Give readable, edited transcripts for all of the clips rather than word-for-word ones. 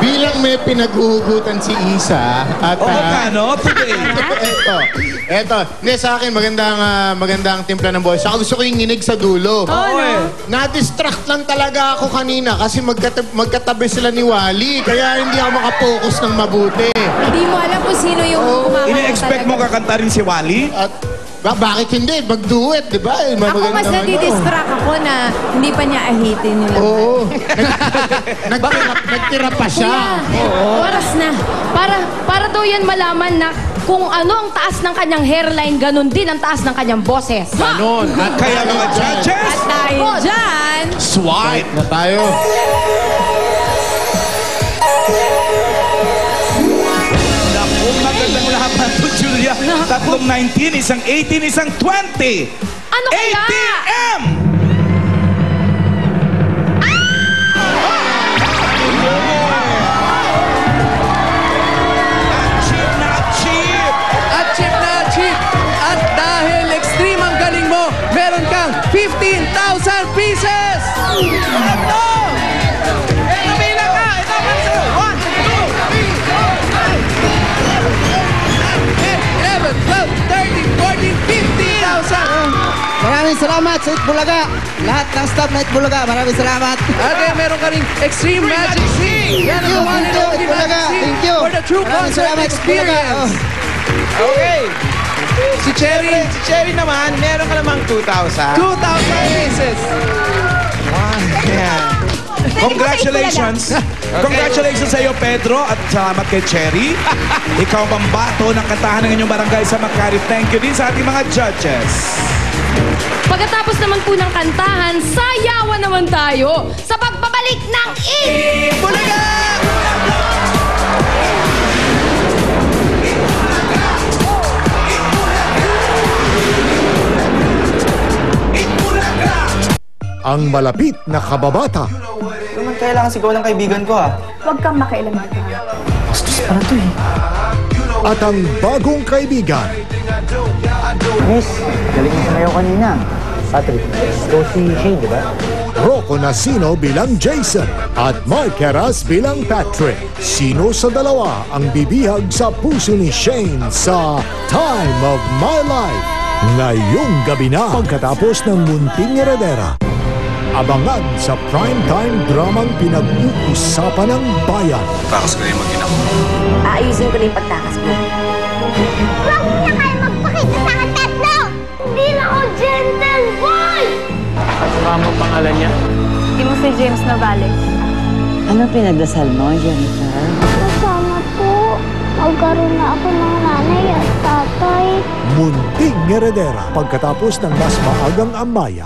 Bilang may pinaghuhugutan si Isa at ano? eto. Hindi, sa akin magandang timpla ng boy. Saka gusto ko yung nginig sa dulo. Na-distract lang talaga ako kanina kasi magkatabi sila ni Wally. Kaya hindi ako makapokus ng mabuti. Hindi mo alam kung sino yung kumakanta. Ini-expect mo kakanta rin si Wally? At bakit hindi? Mag-duet, di ba? Ako mas nadidistract ako na hindi pa niya ahitin nila. Oo. Nagtira pa siya. Oras na. Para daw yan malaman na kung ano ang taas ng kanyang hairline, ganun din ang taas ng kanyang boses. Ganon. At Kaya mga judges, At dahil dyan, swipe na tayo. naku, magandang laban to Julia. Tatlong 19, isang 18, isang 20. ano kaya? ATM! Chip na chip! At dahil extreme ang galing mo, meron kang 15,000 pieces! Ito! Ito bilang ka! Ito pencil! 1, 2, 3, 4, 5, 11, 12, 13, 14, 15,000! Maraming salamat sa Itbulaga. Lahat ng staff na Itbulaga, maraming salamat. At meron ka rin Extreme Magic Sing! Yan ang one and only Magic Sing for the true concert experience! Okay. Si Cherry naman, meron ka namang 2,000. 2,000 pieces. Congratulations! Congratulations sa iyo, Pedro, at salamat kay Cherry. Ikaw ang pambato ng kantahan ng inyong barangay sa Makati. Thank you din sa ating mga judges. Pagkatapos naman po ng kantahan, sayawan naman tayo sa pagbabalik ng Bulaga! Ang malapit na kababata. Naman kailangan sigaw ng kaibigan ko, ha? Huwag kang makialam dito. Bastos pa na to, eh. At ang bagong kaibigan. Miss, galing mo sumayaw kanina. Patrick, ito si Shane, di ba? Rocco Nacino bilang Jason at Mark Heras bilang Patrick. Sino sa dalawa ang bibihag sa puso ni Shane sa Time of My Life? Ngayong gabi na pagkatapos ng Munting Heredera. Abangan sa primetime dramang pinag-uusapan ng bayan. Takas ko na yung mag-ina ko. Aayusin ko na yung pagtakas mo. Huwag na kayo magpakita sa akin tatlo! Hindi na ako gentle boy! Kasama mo pangalan niya? Hindi mo si James Novales. Ano pinagdasal mo, Jennifer? Sana po, magkaroon na ako ng nanay at tatay. Munting Heredera pagkatapos ng mas maagang Amaya.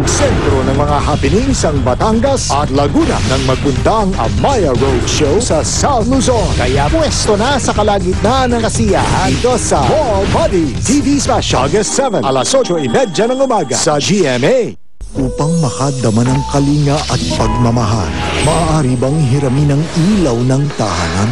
Sentro ng mga happenings ang Batangas at Laguna nang magpunta ang Amaya Roadshow sa South Luzon. Kaya pwesto na sa kalagitnaan ng kasiyahan dito sa Mall Buddies TV Special August 7, alas 8:30 ng umaga sa GMA. Upang makadama ng kalinga at pagmamahal, maaari bang hiramin ang ilaw ng tahanan?